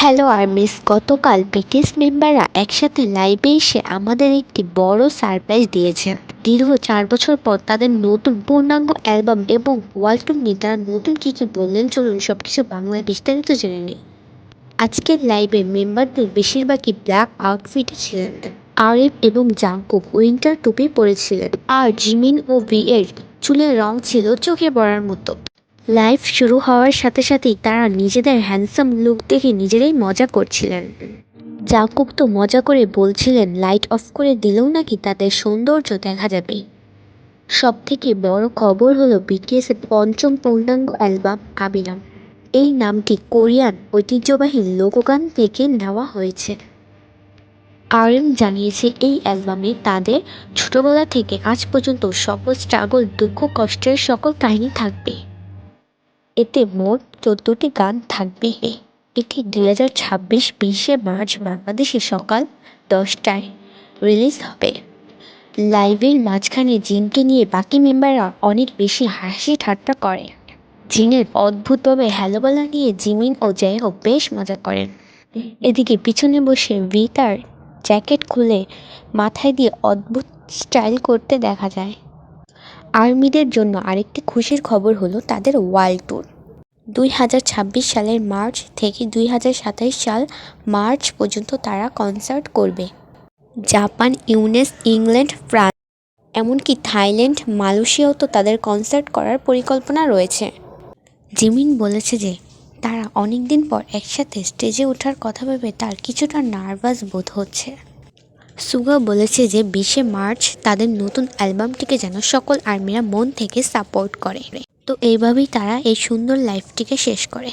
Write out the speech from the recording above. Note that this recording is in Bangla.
হ্যালো আর্মিস, গতকাল বিটিএস মেম্বাররা একসাথে লাইভে এসে আমাদের একটি বড় সারপ্রাইজ দিয়েছেন। দীর্ঘ 4 বছর পর তাদের নতুন পূর্ণাঙ্গ অ্যালবাম এবং ওয়ার্ল্ড ট্যুর নিয়ে তারা নতুন কিছু বললেন। চলুন সবকিছু বাংলায় বিস্তারিত জেনে নিই। আজকের লাইভে মেম্বারদের বেশিরভাগই ব্ল্যাক আউটফিটে ছিলেন। আরএফ এবং জাংকুক উইন্টার টুপি পরেছিলেন, আর জিমিন ও ভি এর চুলের রং ছিল চোখে পড়ার মতো। লাইভ শুরু হওয়ার সাথে সাথেই তারা নিজেদের হ্যান্ডসাম লুক দেখে নিজেরাই মজা করছিলেন। জাংকুক তো মজা করে বলছিলেন লাইট অফ করে দিলেও নাকি তাদের সৌন্দর্য দেখা যাবে। সব থেকে বড় খবর হলো বিটিএস এর পঞ্চম পূর্ণাঙ্গ অ্যালবাম আবিরাম। এই নামটি কোরিয়ান ঐতিহ্যবাহী লোকগান থেকে নেওয়া হয়েছে। আরএম জানিয়েছে এই অ্যালবামে তাদের ছোটবেলা থেকে আজ পর্যন্ত সকল স্ট্রাগল, দুঃখ, কষ্টের সকল কাহিনী থাকবে। এতে মোট 14টি গান থাকবে। এটি 2026 20শে মার্চ বাংলাদেশে সকাল 10টায় রিলিজ হবে। লাইভের মাঝখানে জিনকে নিয়ে বাকি মেম্বাররা অনেক বেশি হাসি ঠাট্টা করে। জিনের অদ্ভুতভাবে হ্যালো বলা নিয়ে জিমিন ও জায়হোক বেশ মজা করেন। এদিকে পিছনে বসে ভি তার জ্যাকেট খুলে মাথায় দিয়ে অদ্ভুত স্টাইল করতে দেখা যায়। আর্মিদের জন্য আরেকটি খুশির খবর হলো তাদের ওয়ার্ল্ড ট্যুর। 2026 সালের মার্চ থেকে 2027 সাল মার্চ পর্যন্ত তারা কনসার্ট করবে। জাপান, ইউএস, ইংল্যান্ড, ফ্রান্স, এমনকি থাইল্যান্ড, মালয়েশিয়াও তো তাদের কনসার্ট করার পরিকল্পনা রয়েছে। জিমিন বলেছে যে তারা অনেক দিন পর একসাথে স্টেজে ওঠার কথা ভেবে তার কিছুটা নার্ভাস বোধ হচ্ছে। সুগা বলেছে যে 20শে মার্চ তাদের নতুন অ্যালবামটিকে যেন সকল আর্মিরা মন থেকে সাপোর্ট করে। তো এইভাবেই তারা এই সুন্দর লাইফটিকে শেষ করে।